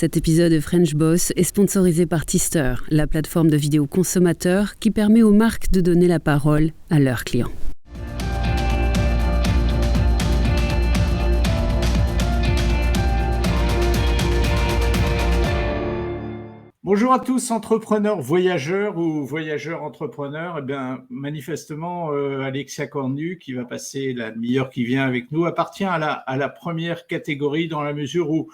Cet épisode de French Boss est sponsorisé par Tister, la plateforme de vidéos consommateurs qui permet aux marques de donner la parole à leurs clients. Bonjour à tous, entrepreneurs, voyageurs ou voyageurs entrepreneurs. Eh bien, manifestement, Alexia Cornu, qui va passer la demi-heure qui vient avec nous, appartient à la première catégorie dans la mesure où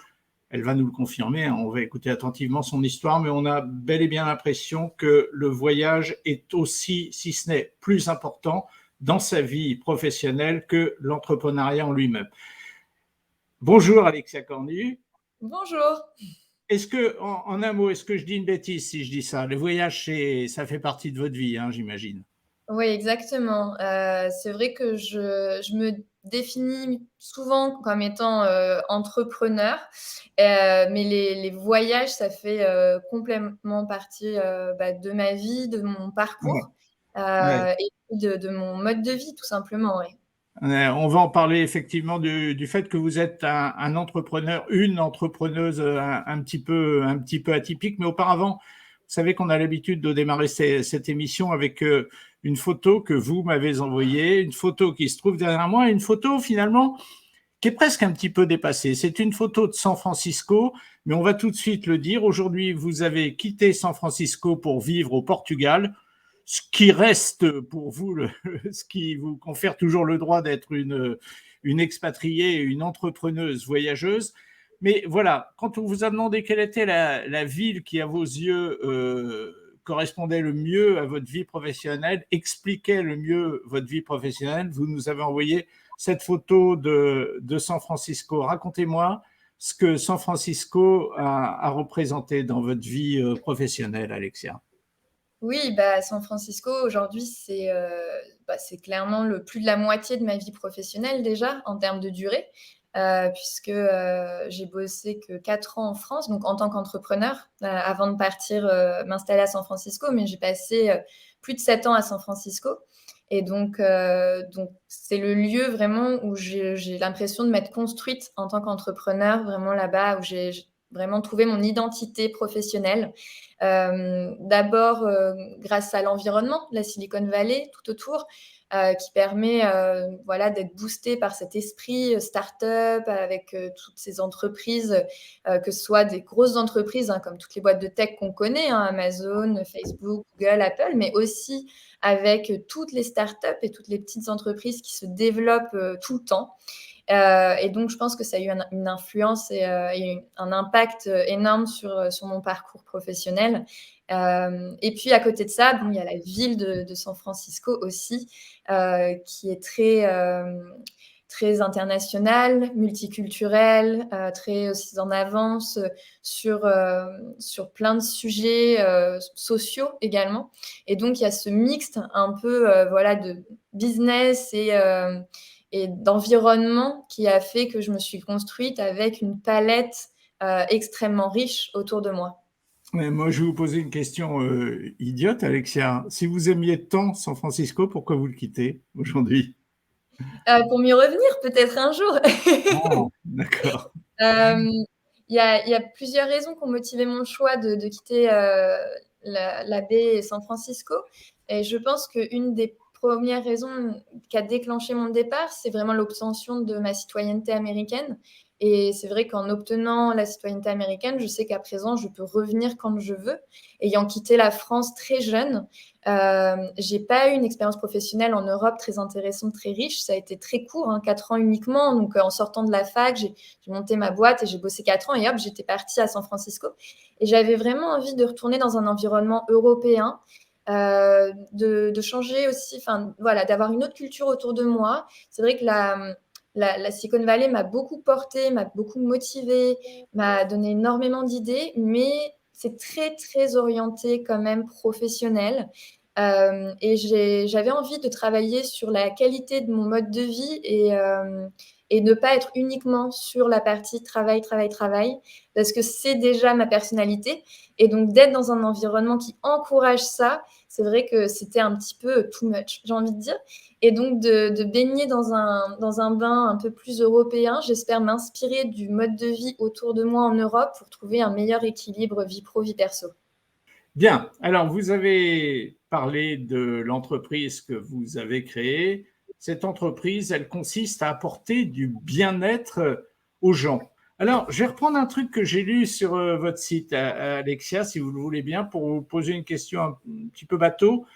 elle va nous le confirmer. Hein, on va écouter attentivement son histoire, mais on a bel et bien l'impression que le voyage est aussi, si ce n'est plus important, dans sa vie professionnelle que l'entrepreneuriat en lui-même. Bonjour Alexia Cornu. Bonjour. Est-ce que, en un mot, est-ce que je dis une bêtise si je dis ça? Le voyage, ça fait partie de votre vie, hein, j'imagine. Oui, exactement. C'est vrai que je me définis souvent comme étant, entrepreneur, mais les voyages, ça fait, complètement partie, de ma vie, de mon Ouais, parcours, ouais. et de mon mode de vie, tout simplement, oui. On va en parler effectivement du fait que vous êtes un entrepreneur, une entrepreneuse un petit peu atypique, mais auparavant, vous savez qu'on a l'habitude de démarrer cette émission avec une photo que vous m'avez envoyée, une photo qui se trouve derrière moi, une photo finalement qui est presque un petit peu dépassée. C'est une photo de San Francisco, mais on va tout de suite le dire. Aujourd'hui, vous avez quitté San Francisco pour vivre au Portugal, ce qui reste pour vous, ce qui vous confère toujours le droit d'être une expatriée, une entrepreneuse voyageuse. Mais voilà, quand on vous a demandé quelle était la ville qui, à vos yeux, correspondait le mieux à votre vie professionnelle, expliquait le mieux votre vie professionnelle, vous nous avez envoyé cette photo de San Francisco. Racontez-moi ce que San Francisco a représenté dans votre vie professionnelle, Alexia. Oui, San Francisco, aujourd'hui, c'est clairement le plus de la moitié de ma vie professionnelle déjà, en termes de durée, puisque, j'ai bossé que 4 ans en France, donc en tant qu'entrepreneur, avant de partir, m'installer à San Francisco. Mais j'ai passé, plus de 7 ans à San Francisco, et donc c'est le lieu vraiment où j'ai l'impression de m'être construite en tant qu'entrepreneur, vraiment là-bas où j'ai vraiment trouvé mon identité professionnelle. D'abord, grâce à l'environnement, la Silicon Valley tout autour, qui permet, voilà, d'être boosté par cet esprit, start-up avec, toutes ces entreprises, que ce soit des grosses entreprises, hein, comme toutes les boîtes de tech qu'on connaît, hein, Amazon, Facebook, Google, Apple, mais aussi avec, toutes les start-up et toutes les petites entreprises qui se développent, tout le temps. Et donc je pense que ça a eu une influence et un impact, énorme sur mon parcours professionnel. Et puis à côté de ça, bon, il y a la ville de San Francisco aussi, qui est très internationale, multiculturelle, très aussi en avance, sur plein de sujets, sociaux également. Et donc il y a ce mixte un peu, voilà, de business et d'environnement qui a fait que je me suis construite avec une palette, extrêmement riche autour de moi. Mais moi, je vais vous poser une question idiote, Alexia. Si vous aimiez tant San Francisco, pourquoi vous le quittez aujourd'hui? Pour m'y revenir peut-être un jour. Ah, d'accord. Hem, il y a plusieurs raisons qui ont motivé mon choix de quitter, la baie et San Francisco, et je pense qu'une des premières raisons qui a déclenché mon départ, c'est vraiment l'obtention de ma citoyenneté américaine. Et c'est vrai qu'en obtenant la citoyenneté américaine, je sais qu'à présent, je peux revenir quand je veux. Ayant quitté la France très jeune, j'ai pas eu une expérience professionnelle en Europe très intéressante, très riche. Ça a été très court, hein, 4 ans uniquement. Donc, en sortant de la fac, j'ai monté ma boîte et j'ai bossé 4 ans, et hop, j'étais partie à San Francisco. Et j'avais vraiment envie de retourner dans un environnement européen, de changer aussi, enfin voilà, d'avoir une autre culture autour de moi. C'est vrai que la Silicon Valley m'a beaucoup portée, m'a beaucoup motivée, m'a donné énormément d'idées, mais c'est très, très orienté quand même professionnel. Et j'avais envie de travailler sur la qualité de mon mode de vie et ne pas être uniquement sur la partie travail, travail, travail, parce que c'est déjà ma personnalité. Et donc, d'être dans un environnement qui encourage ça, c'est vrai que c'était un petit peu too much, j'ai envie de dire. Et donc, de baigner dans un bain un peu plus européen, j'espère m'inspirer du mode de vie autour de moi en Europe pour trouver un meilleur équilibre vie pro, vie perso. Bien, alors vous avez parlé de l'entreprise que vous avez créée. Cette entreprise, elle consiste à apporter du bien-être aux gens. Alors, je vais reprendre un truc que j'ai lu sur votre site, Alexia, si vous le voulez bien, pour vous poser une question un petit peu bateau.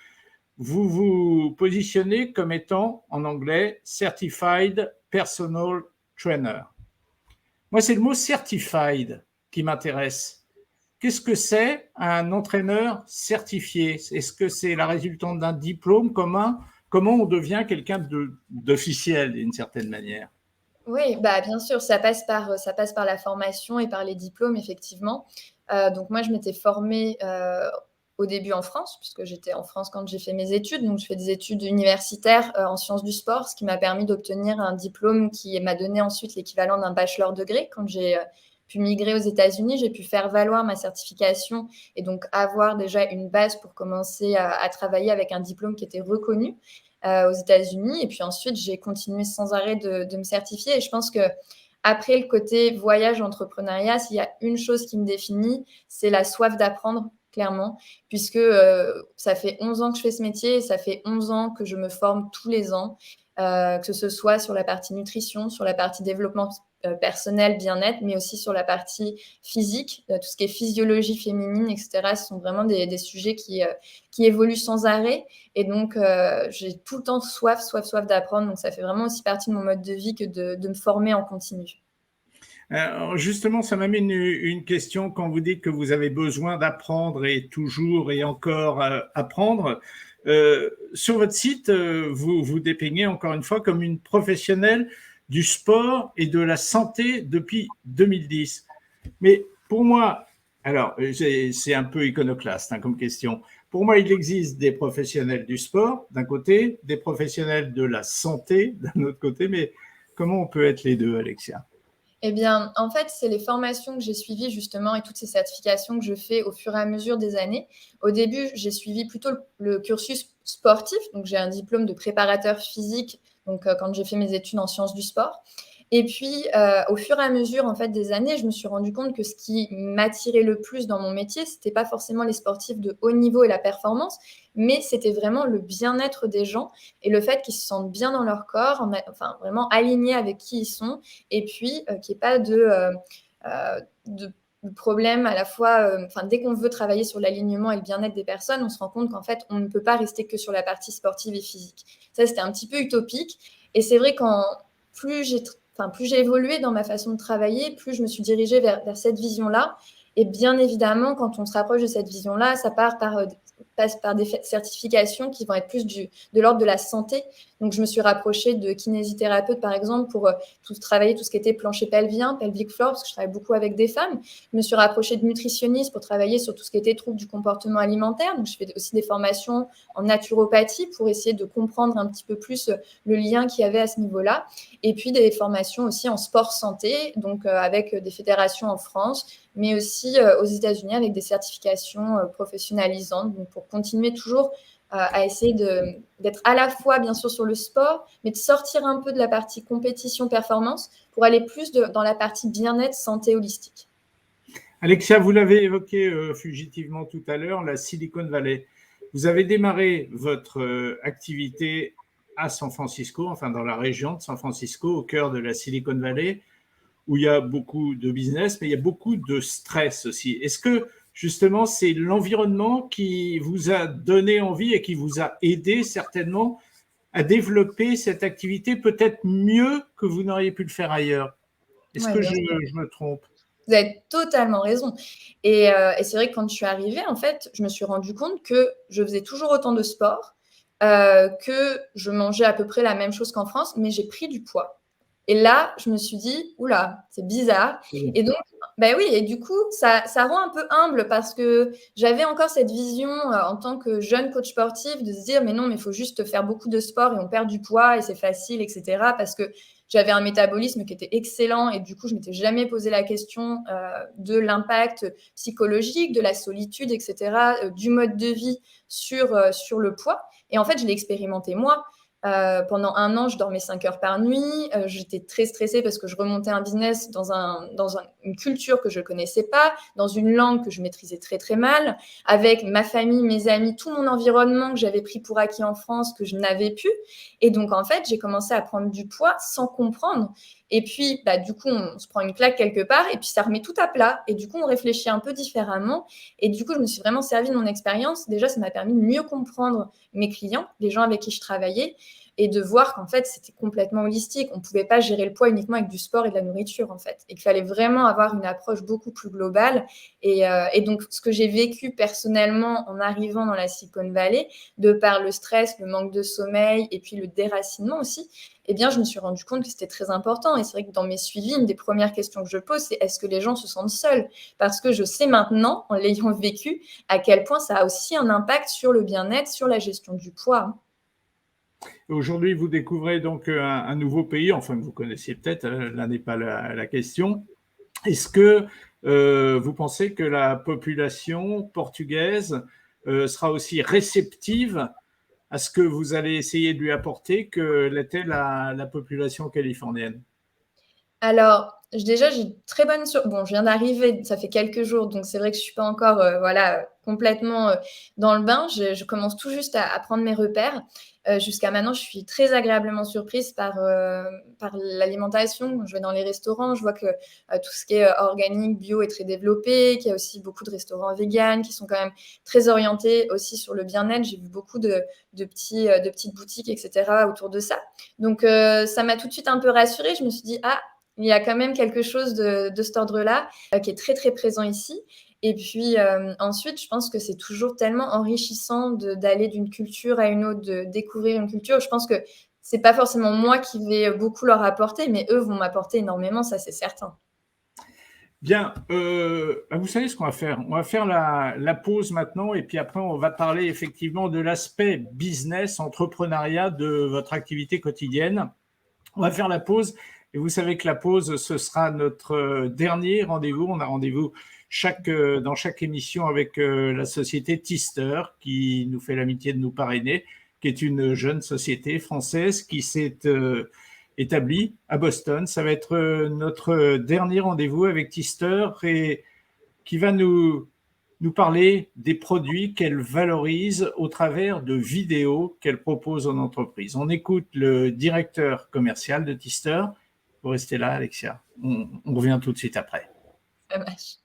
Vous vous positionnez comme étant, en anglais, Certified Personal Trainer. Moi, c'est le mot certified qui m'intéresse. Qu'est-ce que c'est un entraîneur certifié? Est-ce que c'est la résultante d'un diplôme commun? Comment on devient quelqu'un d'officiel d'une certaine manière? Oui, bah, bien sûr, ça passe par la formation et par les diplômes, effectivement. Donc moi, je m'étais formée, au début en France, puisque j'étais en France quand j'ai fait mes études. Donc je fais des études universitaires, en sciences du sport, ce qui m'a permis d'obtenir un diplôme qui m'a donné ensuite l'équivalent d'un bachelor degré. Quand j'ai, pu migrer aux États-Unis, j'ai pu faire valoir ma certification et donc avoir déjà une base pour commencer à travailler avec un diplôme qui était reconnu aux États-Unis. Et puis ensuite, j'ai continué sans arrêt de me certifier. Et je pense que après le côté voyage entrepreneuriat, s'il y a une chose qui me définit, c'est la soif d'apprendre, clairement, puisque ça fait 11 ans que je fais ce métier et ça fait 11 ans que je me forme tous les ans, que ce soit sur la partie nutrition, sur la partie développement personnel, bien-être, mais aussi sur la partie physique, tout ce qui est physiologie féminine, etc. Ce sont vraiment des sujets qui évoluent sans arrêt. Et donc, j'ai tout le temps soif d'apprendre. Donc, ça fait vraiment aussi partie de mon mode de vie que de me former en continu. Alors justement, ça m'amène une question quand vous dites que vous avez besoin d'apprendre et toujours et encore apprendre. Sur votre site, vous vous dépeignez encore une fois comme une professionnelle du sport et de la santé depuis 2010. Mais pour moi, alors c'est un peu iconoclaste comme question. Pour moi, il existe des professionnels du sport d'un côté, des professionnels de la santé d'un autre côté, mais comment on peut être les deux, Alexia? Eh bien, en fait, c'est les formations que j'ai suivies justement et toutes ces certifications que je fais au fur et à mesure des années. Au début, j'ai suivi plutôt le cursus sportif, donc j'ai un diplôme de préparateur physique, donc quand j'ai fait mes études en sciences du sport. Et puis, au fur et à mesure en fait des années, je me suis rendu compte que ce qui m'attirait le plus dans mon métier, c'était pas forcément les sportifs de haut niveau et la performance, mais c'était vraiment le bien-être des gens et le fait qu'ils se sentent bien dans leur corps, enfin vraiment alignés avec qui ils sont et puis qu'il n'y ait pas de problème à la fois, enfin, dès qu'on veut travailler sur l'alignement et le bien-être des personnes, on se rend compte qu'en fait, on ne peut pas rester que sur la partie sportive et physique. Ça, c'était un petit peu utopique. Et c'est vrai qu'en plus j'ai évolué dans ma façon de travailler, plus je me suis dirigée vers cette vision-là. Et bien évidemment, quand on se rapproche de cette vision-là, ça passe par des certifications qui vont être plus de l'ordre de la santé. Donc, je me suis rapprochée de kinésithérapeute, par exemple, pour travailler tout ce qui était plancher pelvien, pelvic floor, parce que je travaille beaucoup avec des femmes. Je me suis rapprochée de nutritionniste pour travailler sur tout ce qui était troubles du comportement alimentaire. Donc, je fais aussi des formations en naturopathie pour essayer de comprendre un petit peu plus le lien qu'il y avait à ce niveau-là. Et puis, des formations aussi en sport santé, donc avec des fédérations en France, mais aussi aux États-Unis avec des certifications professionnalisantes, donc pour continuer toujours à essayer d'être à la fois bien sûr sur le sport, mais de sortir un peu de la partie compétition-performance pour aller plus dans la partie bien-être, santé holistique. Alexia, vous l'avez évoqué fugitivement tout à l'heure, la Silicon Valley. Vous avez démarré votre activité à San Francisco, enfin dans la région de San Francisco, au cœur de la Silicon Valley, où il y a beaucoup de business, mais il y a beaucoup de stress aussi. Est-ce que justement c'est l'environnement qui vous a donné envie et qui vous a aidé certainement à développer cette activité peut-être mieux que vous n'auriez pu le faire ailleurs? Est-ce Ouais, que bien sûr. je me trompe? Vous avez totalement raison. Et c'est vrai que quand je suis arrivée, en fait, je me suis rendu compte que je faisais toujours autant de sport, que je mangeais à peu près la même chose qu'en France, mais j'ai pris du poids. Et là, je me suis dit: «Ouh là, c'est bizarre» et donc bah, oui et du coup, ça rend un peu humble parce que j'avais encore cette vision, en tant que jeune coach sportif de se dire: «Mais non, mais il faut juste faire beaucoup de sport et on perd du poids et c'est facile» et cetera. Parce que j'avais un métabolisme qui était excellent et du coup, je m'étais jamais posé la question de l'impact psychologique, de la solitude, etc., du mode de vie sur le poids. Et en fait, je l'ai expérimenté moi. Pendant 1 an, je dormais 5 heures par nuit. J'étais très stressée parce que je remontais un business dans une culture que je ne connaissais pas, dans une langue que je maîtrisais très très mal, avec ma famille, mes amis, tout mon environnement que j'avais pris pour acquis en France, que je n'avais plus. Et donc, en fait, j'ai commencé à prendre du poids sans comprendre. Et puis, du coup, on se prend une claque quelque part et puis ça remet tout à plat. Et du coup, on réfléchit un peu différemment. Et du coup, je me suis vraiment servi de mon expérience. Déjà, ça m'a permis de mieux comprendre mes clients, les gens avec qui je travaillais, et de voir qu'en fait, c'était complètement holistique. On ne pouvait pas gérer le poids uniquement avec du sport et de la nourriture, en fait. Et qu'il fallait vraiment avoir une approche beaucoup plus globale. Et donc, ce que j'ai vécu personnellement en arrivant dans la Silicon Valley, de par le stress, le manque de sommeil et puis le déracinement aussi, eh bien, je me suis rendu compte que c'était très important. Et c'est vrai que dans mes suivis, une des premières questions que je pose, c'est est-ce que les gens se sentent seuls? Parce que je sais maintenant, en l'ayant vécu, à quel point ça a aussi un impact sur le bien-être, sur la gestion du poids. Aujourd'hui, vous découvrez donc un nouveau pays, enfin que vous connaissiez peut-être, là n'est pas la question. Est-ce que vous pensez que la population portugaise sera aussi réceptive à ce que vous allez essayer de lui apporter que l'était la population californienne? Alors, déjà, j'ai une très bonne bon, je viens d'arriver, ça fait quelques jours, donc c'est vrai que je suis pas encore, voilà, complètement, dans le bain. Je commence tout juste à prendre mes repères. Jusqu'à maintenant, je suis très agréablement surprise par l'alimentation. Quand je vais dans les restaurants, je vois que, tout ce qui est, organique, bio est très développé, qu'il y a aussi beaucoup de restaurants véganes qui sont quand même très orientés aussi sur le bien-être. J'ai vu beaucoup de petites boutiques et cetera autour de ça. Donc, ça m'a tout de suite un peu rassurée. Je me suis dit: «Ah, il y a quand même quelque chose de cet ordre-là qui est très, très présent ici. Et puis ensuite, je pense que c'est toujours tellement enrichissant d'aller d'une culture à une autre, de découvrir une culture. Je pense que c'est pas forcément moi qui vais beaucoup leur apporter, mais eux vont m'apporter énormément, ça c'est certain. Bien, vous savez ce qu'on va faire? On va faire la pause maintenant et puis après on va parler effectivement de l'aspect business, entrepreneuriat de votre activité quotidienne. On va faire la pause et vous savez que la pause, ce sera notre dernier rendez-vous. On a rendez-vous dans chaque émission avec la société Tister qui nous fait l'amitié de nous parrainer, qui est une jeune société française qui s'est établie à Boston. Ça va être notre dernier rendez-vous avec Tister et qui va nous parler des produits qu'elle valorise au travers de vidéos qu'elle propose en entreprise. On écoute le directeur commercial de Tister. Vous restez là, Alexia. On revient tout de suite après. Ça marche.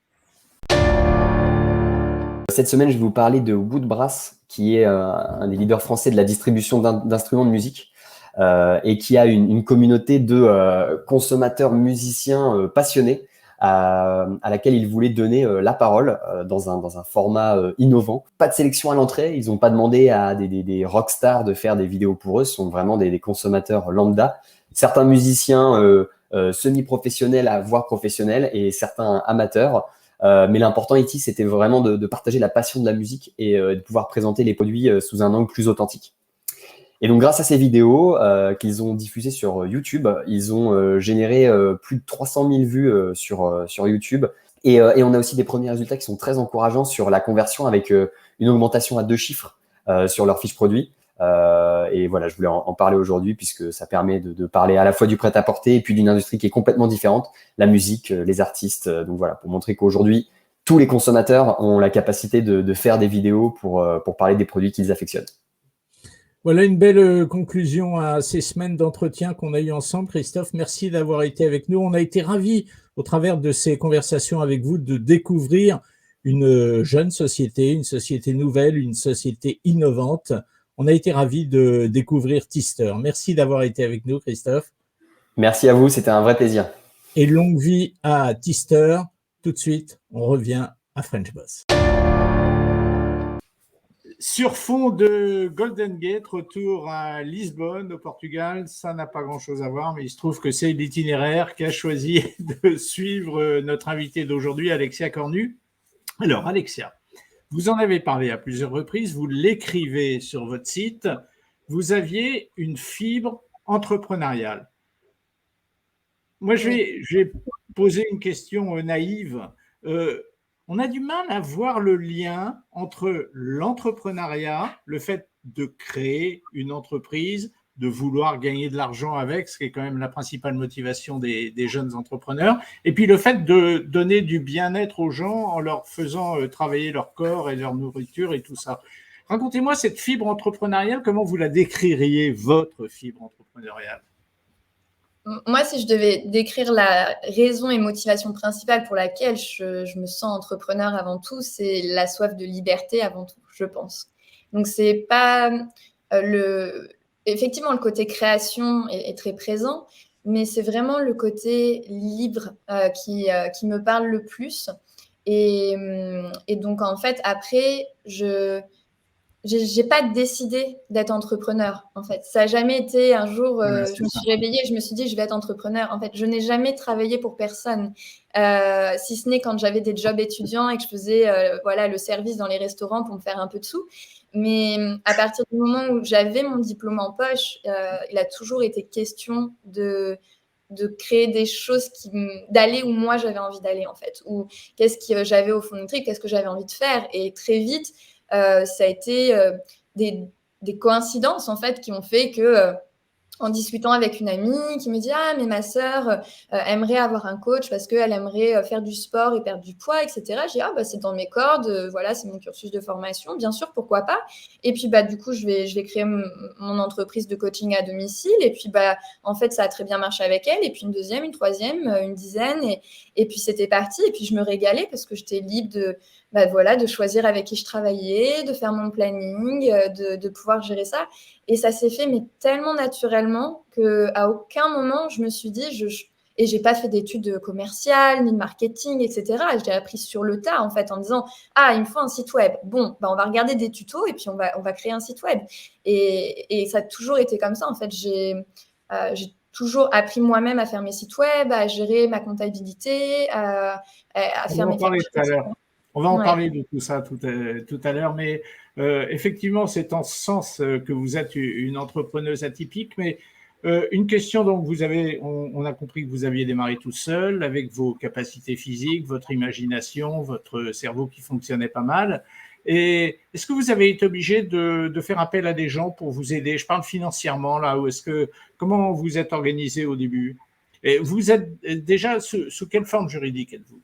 Cette semaine, je vais vous parler de Woodbrass, qui est un des leaders français de la distribution d'instruments de musique et qui a une communauté de consommateurs musiciens passionnés à laquelle ils voulaient donner la parole dans un format innovant. Pas de sélection à l'entrée, ils n'ont pas demandé à des rockstars de faire des vidéos pour eux, ce sont vraiment des consommateurs lambda. Certains musiciens semi-professionnels à voire professionnels et certains amateurs. Mais l'important ici, c'était vraiment de partager la passion de la musique et de pouvoir présenter les produits sous un angle plus authentique. Et donc, grâce à ces vidéos qu'ils ont diffusées sur YouTube, ils ont généré plus de 300 000 vues sur YouTube. Et on a aussi des premiers résultats qui sont très encourageants sur la conversion avec une augmentation à 2 chiffres sur leur fiche produit. Et voilà, je voulais en parler aujourd'hui puisque ça permet de parler à la fois du prêt-à-porter et puis d'une industrie qui est complètement différente, la musique, les artistes. Donc voilà, pour montrer qu'aujourd'hui, tous les consommateurs ont la capacité de faire des vidéos pour parler des produits qu'ils affectionnent. Voilà une belle conclusion à ces semaines d'entretien qu'on a eues ensemble. Christophe, merci d'avoir été avec nous. On a été ravis, au travers de ces conversations avec vous, de découvrir une jeune société, une société nouvelle, une société innovante. On a été ravis de découvrir Tister. Merci d'avoir été avec nous, Christophe. Merci à vous, c'était un vrai plaisir. Et longue vie à Tister. Tout de suite, on revient à French Boss. Sur fond de Golden Gate, retour à Lisbonne, au Portugal, ça n'a pas grand-chose à voir, mais il se trouve que c'est l'itinéraire qu'a choisi de suivre notre invité d'aujourd'hui, Alexia Cornu. Alors, Alexia, vous en avez parlé à plusieurs reprises, vous l'écrivez sur votre site, vous aviez une fibre entrepreneuriale. Moi, je vais poser une question naïve. Euh, on a du mal à voir le lien entre l'entrepreneuriat, le fait de créer une entreprise, de vouloir gagner de l'argent avec, ce qui est quand même la principale motivation des jeunes entrepreneurs, et puis le fait de donner du bien-être aux gens en leur faisant travailler leur corps et leur nourriture et tout ça. Racontez-moi cette fibre entrepreneuriale, comment vous la décririez, votre fibre entrepreneuriale? Moi, si je devais décrire la raison et motivation principale pour laquelle je me sens entrepreneur avant tout, c'est la soif de liberté avant tout, je pense. Donc, c'est pas le. Effectivement, le côté création est très présent, mais c'est vraiment le côté libre qui me parle le plus. Et donc, en fait, après, j'ai pas décidé d'être entrepreneur, en fait. Ça n'a jamais été un jour, Ouais, je c'est me ça. suis réveillée et je me suis dit: «Je vais être entrepreneur». En fait, je n'ai jamais travaillé pour personne, si ce n'est quand j'avais des jobs étudiants et que je faisais, voilà, le service dans les restaurants pour me faire un peu de sous. Mais, à partir du moment où j'avais mon diplôme en poche, il a toujours été question de créer des choses d'aller où moi j'avais envie d'aller, en fait. Ou qu'est-ce que j'avais au fond de trip, qu'est-ce que j'avais envie de faire? Et très vite, ça a été des coïncidences en fait qui ont fait que en discutant avec une amie qui me dit: «Ah mais ma sœur, aimerait avoir un coach parce qu'elle aimerait, faire du sport et perdre du poids et cetera». Je dis: «Ah bah, c'est dans mes cordes, voilà, c'est mon cursus de formation, bien sûr, pourquoi pas?» Et puis, bah, du coup, je vais créer mon entreprise de coaching à domicile et puis, bah, en fait, ça a très bien marché avec elle et puis une deuxième, une troisième, une dizaine et puis c'était parti et puis je me régalais parce que j'étais libre bah, voilà, de choisir avec qui je travaillais, de faire mon planning, de pouvoir gérer ça et ça s'est fait, mais tellement naturellement qu'à aucun moment je me suis dit, et j'ai pas fait d'études commerciales, ni de marketing, etc. J'ai appris sur le tas, en fait, en disant, ah, il me faut un site web. Bon, bah, on va regarder des tutos et puis on va créer un site web. Et ça a toujours été comme ça, en fait. J'ai toujours appris moi-même à faire mes sites web, à gérer ma comptabilité, à On va faire en mes parler factures, tout à l'heure. etc. On va en Ouais. parler de tout ça tout à l'heure, mais effectivement, c'est en ce sens que vous êtes une entrepreneuse atypique. Mais une question, donc, on a compris que vous aviez démarré tout seul, avec vos capacités physiques, votre imagination, votre cerveau qui fonctionnait pas mal. Et est-ce que vous avez été obligé de faire appel à des gens pour vous aider? Je parle financièrement, là, ou comment vous êtes organisé au début? Et vous êtes déjà sous quelle forme juridique êtes-vous?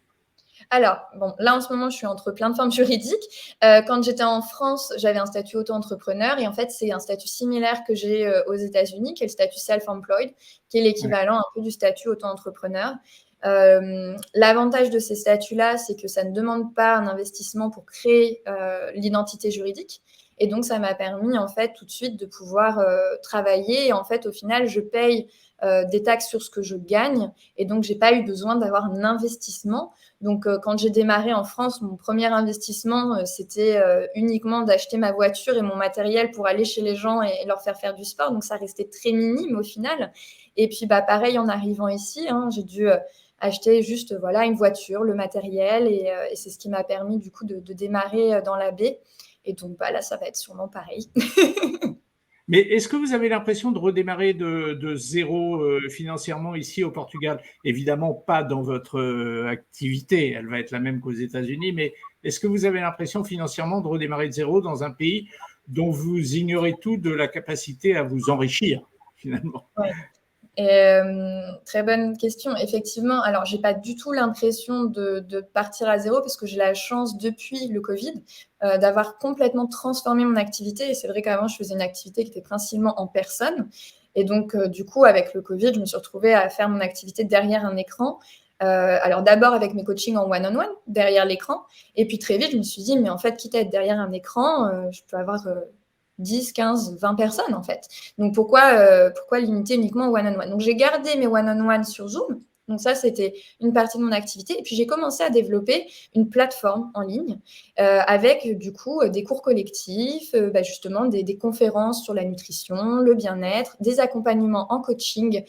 Alors, bon, là, en ce moment, je suis entre plein de formes juridiques. Quand j'étais en France, j'avais un statut auto-entrepreneur et en fait, c'est un statut similaire que j'ai aux États-Unis, qui est le statut self-employed, qui est Ouais. l'équivalent un peu du statut auto-entrepreneur. L'avantage de ces statuts-là, c'est que ça ne demande pas un investissement pour créer l'identité juridique. Et donc, ça m'a permis, en fait, tout de suite de pouvoir travailler. Et en fait, au final, je paye des taxes sur ce que je gagne. Et donc, j'ai pas eu besoin d'avoir un investissement. Donc, quand j'ai démarré en France, mon premier investissement, c'était uniquement d'acheter ma voiture et mon matériel pour aller chez les gens et leur faire du sport. Donc, ça restait très minime au final. Et puis, bah, pareil, en arrivant ici, hein, j'ai dû acheter juste voilà, une voiture, le matériel. Et c'est ce qui m'a permis du coup de démarrer dans la baie. Et donc, bah, là, ça va être sûrement pareil. Mais est-ce que vous avez l'impression de redémarrer de zéro financièrement ici au Portugal? Évidemment, pas dans votre activité, elle va être la même qu'aux États-Unis, mais est-ce que vous avez l'impression financièrement de redémarrer de zéro dans un pays dont vous ignorez tout de la capacité à vous enrichir, finalement? Ouais. Très bonne question. Effectivement, alors j'ai pas du tout l'impression de partir à zéro parce que j'ai la chance depuis le Covid d'avoir complètement transformé mon activité. Et c'est vrai qu'avant, je faisais une activité qui était principalement en personne. Et donc, du coup, avec le Covid, je me suis retrouvée à faire mon activité derrière un écran. Alors d'abord avec mes coachings en one-on-one, derrière l'écran. Et puis très vite, je me suis dit, mais en fait, quitte à être derrière un écran, je peux avoir 10, 15, 20 personnes en fait. Donc pourquoi limiter uniquement au one-on-one? Donc j'ai gardé mes one-on-one sur Zoom. Donc ça, c'était une partie de mon activité. Et puis j'ai commencé à développer une plateforme en ligne avec du coup des cours collectifs, justement des conférences sur la nutrition, le bien-être, des accompagnements en coaching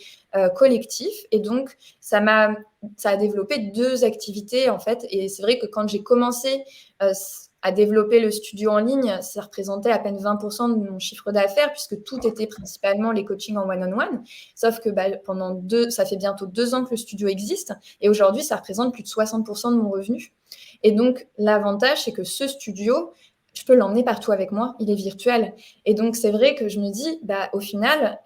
collectif. Et donc ça a développé deux activités en fait. Et c'est vrai que quand j'ai commencé à développer le studio en ligne, ça représentait à peine 20% de mon chiffre d'affaires puisque tout était principalement les coachings en one-on-one. Sauf que ça fait bientôt 2 ans que le studio existe et aujourd'hui, ça représente plus de 60% de mon revenu. Et donc, l'avantage, c'est que ce studio, je peux l'emmener partout avec moi, il est virtuel. Et donc, c'est vrai que je me dis, au final,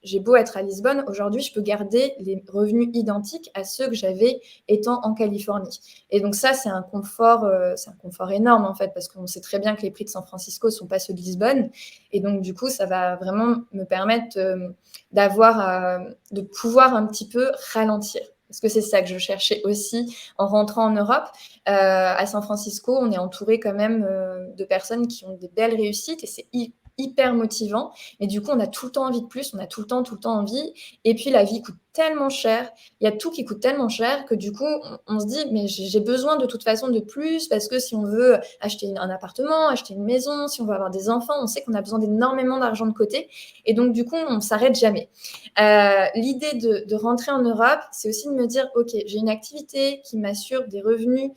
j'ai beau être à Lisbonne, aujourd'hui, je peux garder les revenus identiques à ceux que j'avais étant en Californie. Et donc, ça, c'est un confort énorme, en fait, parce qu'on sait très bien que les prix de San Francisco ne sont pas ceux de Lisbonne. Et donc, du coup, ça va vraiment me permettre de pouvoir un petit peu ralentir. Parce que c'est ça que je cherchais aussi en rentrant en Europe. À San Francisco, on est entouré quand même de personnes qui ont des belles réussites et c'est hyper motivant. Mais du coup, on a tout le temps envie de plus, on a tout le temps envie. Et puis, la vie coûte tellement cher, il y a tout qui coûte tellement cher que du coup, on se dit, mais j'ai besoin de toute façon de plus parce que si on veut acheter un appartement, acheter une maison, si on veut avoir des enfants, on sait qu'on a besoin d'énormément d'argent de côté. Et donc, du coup, on ne s'arrête jamais. L'idée de rentrer en Europe, c'est aussi de me dire, OK, j'ai une activité qui m'assure des revenus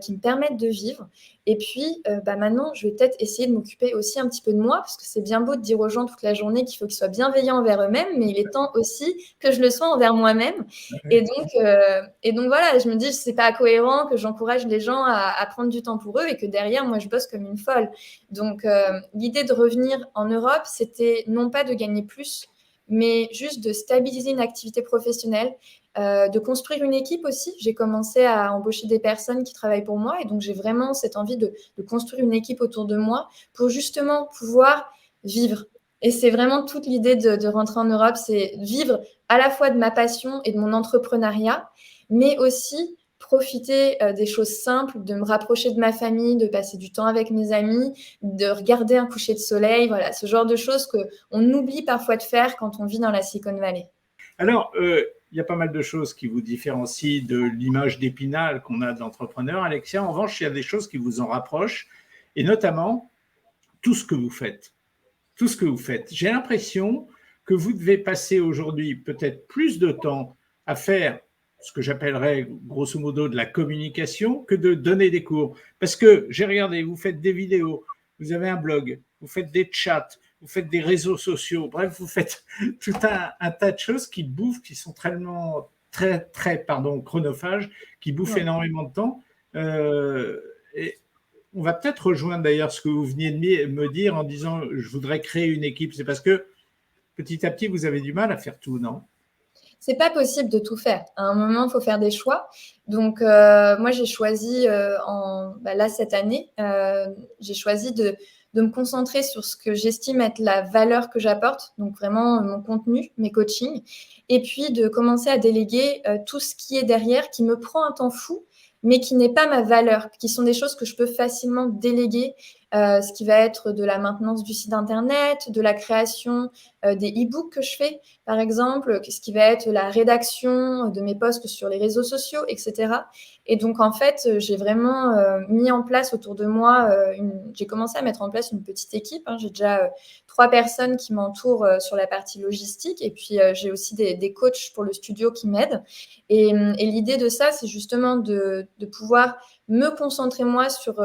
qui me permettent de vivre. Et puis, maintenant, je vais peut-être essayer de m'occuper aussi un petit peu de moi, parce que c'est bien beau de dire aux gens toute la journée qu'il faut qu'ils soient bienveillants envers eux-mêmes, mais il est temps aussi que je le sois envers moi-même. Et donc voilà, je me dis, c'est pas cohérent que j'encourage les gens à prendre du temps pour eux et que derrière, moi, je bosse comme une folle. Donc, l'idée de revenir en Europe, c'était non pas de gagner plus, mais juste de stabiliser une activité professionnelle, de construire une équipe aussi. J'ai commencé à embaucher des personnes qui travaillent pour moi et donc j'ai vraiment cette envie de construire une équipe autour de moi pour justement pouvoir vivre. Et c'est vraiment toute l'idée de rentrer en Europe, c'est vivre à la fois de ma passion et de mon entrepreneuriat, mais aussi profiter des choses simples, de me rapprocher de ma famille, de passer du temps avec mes amis, de regarder un coucher de soleil, voilà, ce genre de choses qu'on oublie parfois de faire quand on vit dans la Silicon Valley. Alors, il y a pas mal de choses qui vous différencient de l'image d'Épinal qu'on a de l'entrepreneur, Alexia. En revanche, il y a des choses qui vous en rapprochent, et notamment tout ce que vous faites. Tout ce que vous faites. J'ai l'impression que vous devez passer aujourd'hui peut-être plus de temps à faire ce que j'appellerais grosso modo de la communication que de donner des cours. Parce que j'ai regardé, vous faites des vidéos, vous avez un blog, vous faites des chats, vous faites des réseaux sociaux, bref, vous faites tout un tas de choses qui bouffent, qui sont très chronophages, qui bouffent énormément de temps. Et on va peut-être rejoindre d'ailleurs ce que vous veniez de me dire en disant je voudrais créer une équipe. C'est parce que petit à petit, vous avez du mal à faire tout, non ? C'est pas possible de tout faire. À un moment, il faut faire des choix. Donc, moi, j'ai choisi là cette année, j'ai choisi de me concentrer sur ce que j'estime être la valeur que j'apporte, donc vraiment mon contenu, mes coachings, et puis de commencer à déléguer tout ce qui est derrière, qui me prend un temps fou, mais qui n'est pas ma valeur, qui sont des choses que je peux facilement déléguer, ce qui va être de la maintenance du site internet, de la création des e-books que je fais, par exemple, ce qui va être la rédaction de mes posts sur les réseaux sociaux, etc. Et donc, en fait, j'ai vraiment mis en place autour de moi, j'ai commencé à mettre en place une petite équipe. J'ai déjà 3 personnes qui m'entourent sur la partie logistique et puis j'ai aussi des coachs pour le studio qui m'aident. Et l'idée de ça, c'est justement de pouvoir me concentrer moi sur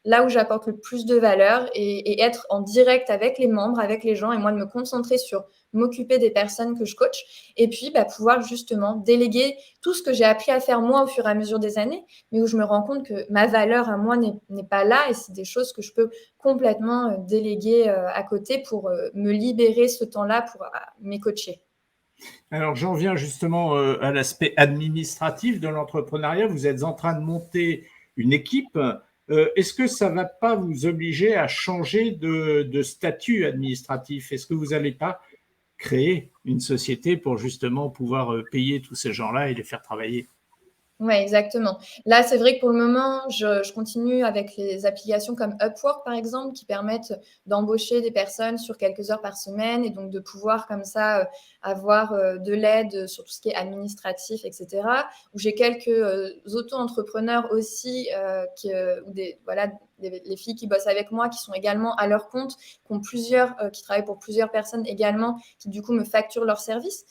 là où j'apporte le plus de valeur et être en direct avec les membres, avec les gens et moi de me concentrer sur m'occuper des personnes que je coach et puis pouvoir justement déléguer tout ce que j'ai appris à faire moi au fur et à mesure des années, mais où je me rends compte que ma valeur à moi n'est pas là et c'est des choses que je peux complètement déléguer à côté pour me libérer ce temps-là pour mes coacher. Alors, j'en viens justement à l'aspect administratif de l'entrepreneuriat. Vous êtes en train de monter une équipe. Est-ce que ça ne va pas vous obliger à changer de statut administratif ? Est-ce que vous n'allez pas créer une société pour justement pouvoir payer tous ces gens-là et les faire travailler ? Oui, exactement. Là, c'est vrai que pour le moment, je continue avec les applications comme Upwork, par exemple, qui permettent d'embaucher des personnes sur quelques heures par semaine et donc de pouvoir comme ça avoir de l'aide sur tout ce qui est administratif, etc. Où j'ai quelques auto-entrepreneurs aussi, les filles qui bossent avec moi, qui sont également à leur compte, qui travaillent pour plusieurs personnes également, qui du coup me facturent leurs services.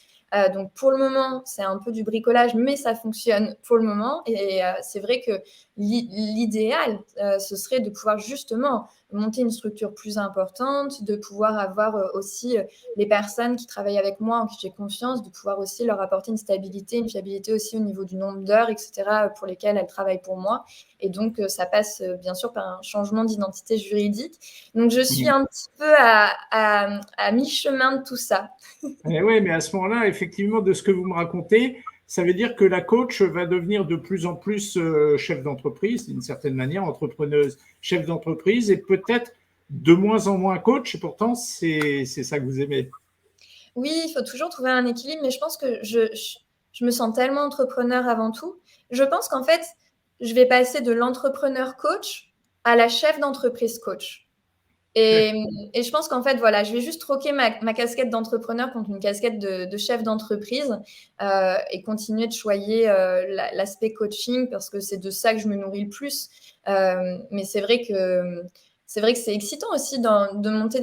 Donc, pour le moment, c'est un peu du bricolage, mais ça fonctionne pour le moment. Et c'est vrai que l'idéal, ce serait de pouvoir justement monter une structure plus importante, de pouvoir avoir aussi les personnes qui travaillent avec moi, en qui j'ai confiance, de pouvoir aussi leur apporter une stabilité, une fiabilité aussi au niveau du nombre d'heures, etc., pour lesquelles elles travaillent pour moi. Et donc, ça passe bien sûr par un changement d'identité juridique. Donc, je suis un petit peu à mi-chemin de tout ça. Oui, mais à ce moment-là, effectivement, de ce que vous me racontez, ça veut dire que la coach va devenir de plus en plus chef d'entreprise, d'une certaine manière, entrepreneuse, chef d'entreprise, et peut-être de moins en moins coach, et pourtant, c'est ça que vous aimez. Oui, il faut toujours trouver un équilibre, mais je pense que je me sens tellement entrepreneur avant tout. Je pense qu'en fait, je vais passer de l'entrepreneur coach à la chef d'entreprise coach. Et je pense qu'en fait, voilà, je vais juste troquer ma casquette d'entrepreneur contre une casquette de chef d'entreprise et continuer de choyer l'aspect coaching parce que c'est de ça que je me nourris le plus. Mais c'est vrai que c'est excitant aussi de monter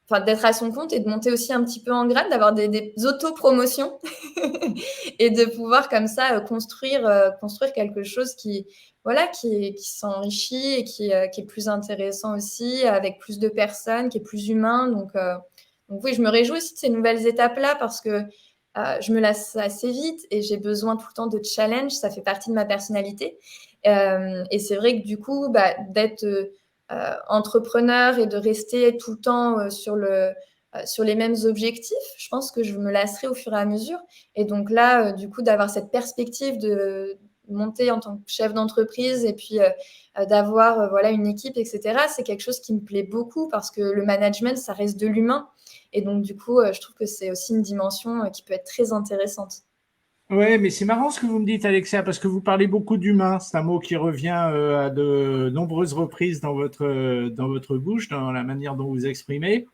enfin, d'être à son compte et de monter aussi un petit peu en grade, d'avoir des auto-promotions et de pouvoir comme ça construire quelque chose voilà, qui s'enrichit et qui est plus intéressant aussi, avec plus de personnes, qui est plus humain. Donc oui, je me réjouis aussi de ces nouvelles étapes-là parce que je me lasse assez vite et j'ai besoin tout le temps de challenge. Ça fait partie de ma personnalité. Et c'est vrai que du coup, d'être entrepreneur et de rester tout le temps sur les mêmes objectifs, je pense que je me lasserai au fur et à mesure. Et donc là, du coup, d'avoir cette perspective de monter en tant que chef d'entreprise et puis d'avoir voilà, une équipe, etc., c'est quelque chose qui me plaît beaucoup parce que le management, ça reste de l'humain. Et donc, du coup, je trouve que c'est aussi une dimension qui peut être très intéressante. Ouais, mais c'est marrant ce que vous me dites, Alexia, parce que vous parlez beaucoup d'humain. C'est un mot qui revient à de nombreuses reprises dans votre bouche, dans la manière dont vous exprimez.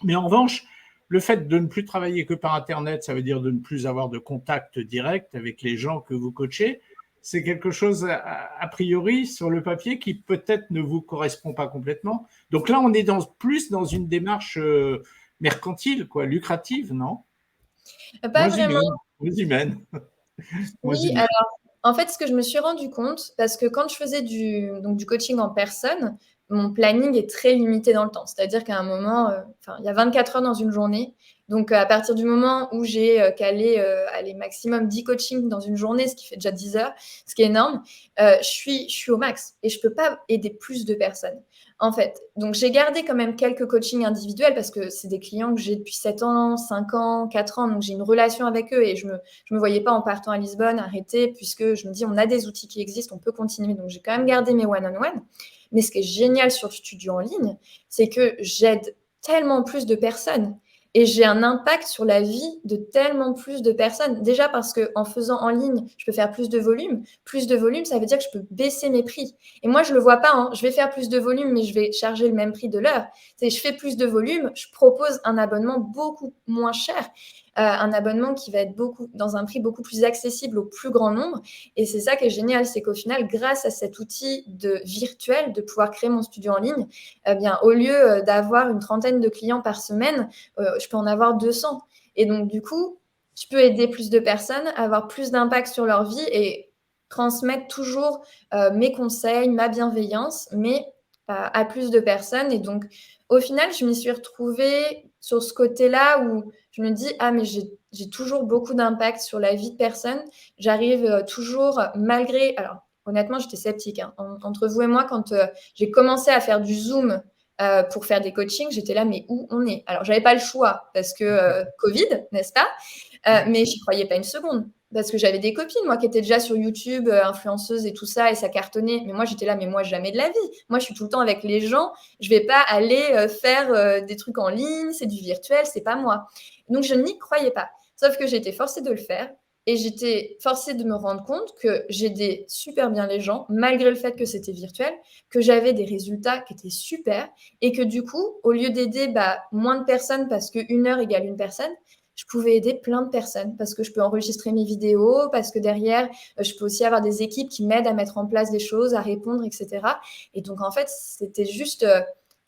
Mais en revanche, le fait de ne plus travailler que par Internet, ça veut dire de ne plus avoir de contact direct avec les gens que vous coachez. C'est quelque chose, a priori, sur le papier, qui peut-être ne vous correspond pas complètement. Donc là, on est plus dans une démarche mercantile, quoi, lucrative, non? Pas vraiment. Moins humaine. Moins Oui, humaine. alors en fait, ce que je me suis rendu compte, parce que quand je faisais du coaching en personne, mon planning est très limité dans le temps. C'est-à-dire qu'à un moment, il y a 24 heures dans une journée. Donc, à partir du moment où j'ai calé allez, maximum 10 coachings dans une journée, ce qui fait déjà 10 heures, ce qui est énorme, je suis au max et je ne peux pas aider plus de personnes. En fait, donc j'ai gardé quand même quelques coachings individuels parce que c'est des clients que j'ai depuis 7 ans, 5 ans, 4 ans, donc j'ai une relation avec eux et je me voyais pas en partant à Lisbonne arrêter puisque je me dis on a des outils qui existent, on peut continuer. Donc j'ai quand même gardé mes one-on-one. Mais ce qui est génial sur le studio en ligne, c'est que j'aide tellement plus de personnes et j'ai un impact sur la vie de tellement plus de personnes. Déjà parce qu'en faisant en ligne, je peux faire plus de volume. Plus de volume, ça veut dire que je peux baisser mes prix. Et moi, je ne le vois pas. Je vais faire plus de volume, mais je vais charger le même prix de l'heure. Je fais plus de volume, je propose un abonnement beaucoup moins cher. Un abonnement qui va être dans un prix beaucoup plus accessible au plus grand nombre. Et c'est ça qui est génial, c'est qu'au final, grâce à cet outil virtuel de pouvoir créer mon studio en ligne, eh bien, au lieu d'avoir une trentaine de clients par semaine, je peux en avoir 200. Et donc, du coup, je peux aider plus de personnes, avoir plus d'impact sur leur vie et transmettre toujours mes conseils, ma bienveillance, mais à plus de personnes. Et donc, au final, je m'y suis retrouvée sur ce côté-là où je me dis, ah, mais j'ai toujours beaucoup d'impact sur la vie de personnes. J'arrive toujours, malgré... Alors, honnêtement, j'étais sceptique. Hein. Entre vous et moi, quand j'ai commencé à faire du Zoom pour faire des coachings, j'étais là, mais où on est? Alors, j'avais pas le choix parce que Covid, n'est-ce pas? Mais j'y croyais pas une seconde. Parce que j'avais des copines, moi, qui étaient déjà sur YouTube, influenceuses et tout ça, et ça cartonnait. Mais moi, j'étais là, mais moi, jamais de la vie. Moi, je suis tout le temps avec les gens. Je vais pas aller faire des trucs en ligne, c'est du virtuel, c'est pas moi. Donc, je n'y croyais pas. Sauf que j'étais forcée de le faire. Et j'étais forcée de me rendre compte que j'aidais super bien les gens, malgré le fait que c'était virtuel, que j'avais des résultats qui étaient super, et que du coup, au lieu d'aider moins de personnes parce qu'une heure égale une personne, je pouvais aider plein de personnes parce que je peux enregistrer mes vidéos, parce que derrière, je peux aussi avoir des équipes qui m'aident à mettre en place des choses, à répondre, etc. Et donc, en fait, c'était juste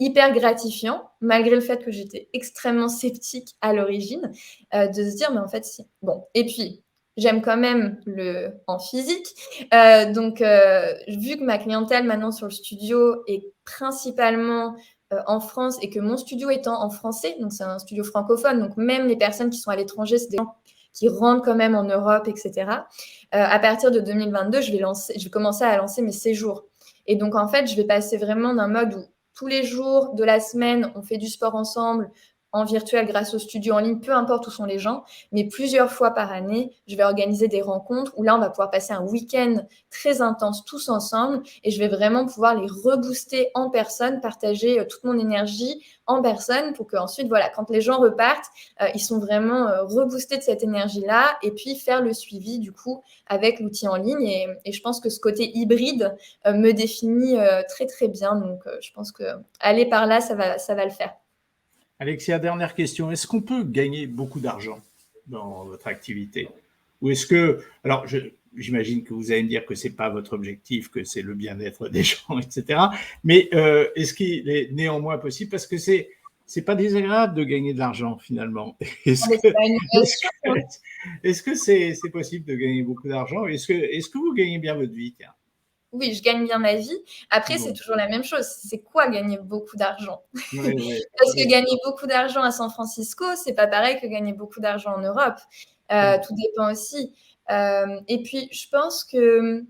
hyper gratifiant, malgré le fait que j'étais extrêmement sceptique à l'origine, de se dire: «Mais en fait, si». Bon et puis, j'aime quand même le en physique, donc vu que ma clientèle maintenant sur le studio est principalement, en France et que mon studio étant en français, donc c'est un studio francophone, donc même les personnes qui sont à l'étranger, c'est des gens qui rentrent quand même en Europe et cetera. À partir de 2022, je vais commencer à lancer mes séjours et donc en fait, je vais passer vraiment d'un mode où tous les jours de la semaine, on fait du sport ensemble, en virtuel grâce au studio en ligne, peu importe où sont les gens, mais plusieurs fois par année, je vais organiser des rencontres où là, on va pouvoir passer un week-end très intense tous ensemble et je vais vraiment pouvoir les rebooster en personne, partager toute mon énergie en personne pour qu'ensuite, voilà, quand les gens repartent, ils sont vraiment reboostés de cette énergie-là et puis faire le suivi du coup avec l'outil en ligne et je pense que ce côté hybride me définit très très bien, donc je pense que aller par là, ça va le faire. Alexia, dernière question. Est-ce qu'on peut gagner beaucoup d'argent dans votre activité? Ou est-ce que, alors j'imagine que vous allez me dire que ce n'est pas votre objectif, que c'est le bien-être des gens, etc. Mais est-ce qu'il est néanmoins possible? Parce que c'est pas désagréable de gagner de l'argent finalement. Est-ce que c'est possible de gagner beaucoup d'argent? Est-ce que vous gagnez bien votre vie? Tiens. Oui, je gagne bien ma vie. Après, c'est toujours la même chose. C'est quoi gagner beaucoup d'argent? Parce que gagner beaucoup d'argent à San Francisco, c'est pas pareil que gagner beaucoup d'argent en Europe. Tout dépend aussi. Et puis, je pense qu'il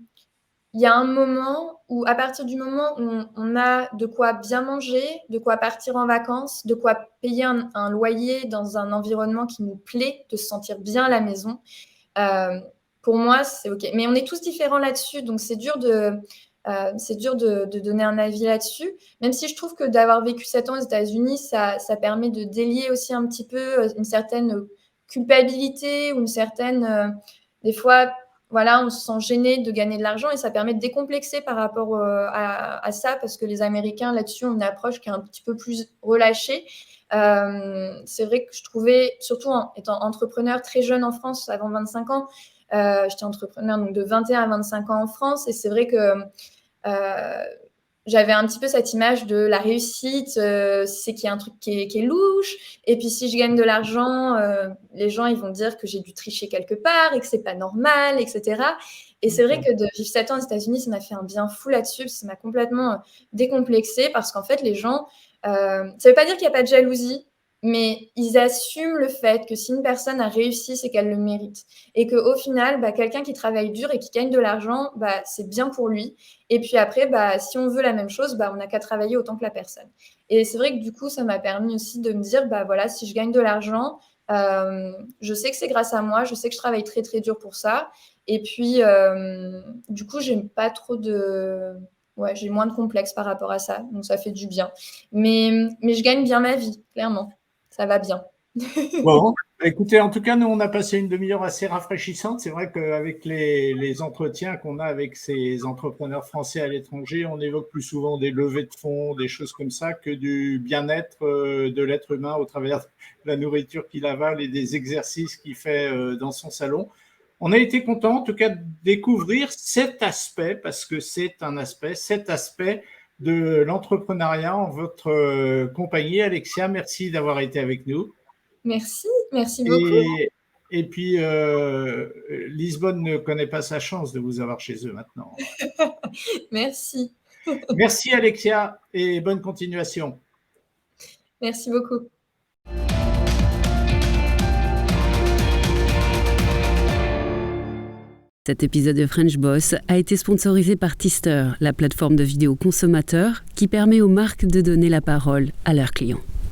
y a un moment où, à partir du moment où on a de quoi bien manger, de quoi partir en vacances, de quoi payer un loyer dans un environnement qui nous plaît, de se sentir bien à la maison, pour moi, c'est OK. Mais on est tous différents là-dessus, donc c'est dur de donner un avis là-dessus. Même si je trouve que d'avoir vécu 7 ans aux États-Unis, ça permet de délier aussi un petit peu une certaine culpabilité ou une certaine… des fois, voilà, on se sent gêné de gagner de l'argent et ça permet de décomplexer par rapport à ça parce que les Américains, là-dessus, ont une approche qui est un petit peu plus relâchée. C'est vrai que je trouvais, surtout en étant entrepreneur très jeune en France, avant 25 ans, j'étais entrepreneur donc de 21 à 25 ans en France et c'est vrai que j'avais un petit peu cette image de la réussite, c'est qu'il y a un truc qui est louche et puis si je gagne de l'argent, les gens ils vont dire que j'ai dû tricher quelque part et que c'est pas normal, etc. Et c'est vrai que de vivre 7 ans aux États-Unis, ça m'a fait un bien fou là-dessus, ça m'a complètement décomplexée parce qu'en fait les gens, ça veut pas dire qu'il n'y a pas de jalousie, mais ils assument le fait que si une personne a réussi, c'est qu'elle le mérite. Et qu'au final, quelqu'un qui travaille dur et qui gagne de l'argent, c'est bien pour lui. Et puis après, si on veut la même chose, on n'a qu'à travailler autant que la personne. Et c'est vrai que du coup, ça m'a permis aussi de me dire, voilà, si je gagne de l'argent, je sais que c'est grâce à moi, je sais que je travaille très, très dur pour ça. Et puis, du coup, j'ai pas trop de… Ouais, j'ai moins de complexe par rapport à ça, donc ça fait du bien. Mais je gagne bien ma vie, clairement. Ça va bien. Bon, écoutez, en tout cas, nous, on a passé une demi-heure assez rafraîchissante. C'est vrai qu'avec les entretiens qu'on a avec ces entrepreneurs français à l'étranger, on évoque plus souvent des levées de fonds, des choses comme ça, que du bien-être de l'être humain au travers de la nourriture qu'il avale et des exercices qu'il fait dans son salon. On a été content, en tout cas, de découvrir cet aspect, parce que c'est un aspect, cet aspect de l'entrepreneuriat en votre compagnie. Alexia, merci d'avoir été avec nous. Merci beaucoup. Et puis, Lisbonne ne connaît pas sa chance de vous avoir chez eux maintenant. Merci. Merci Alexia et bonne continuation. Merci beaucoup. Cet épisode de French Boss a été sponsorisé par Tister, la plateforme de vidéo consommateur qui permet aux marques de donner la parole à leurs clients.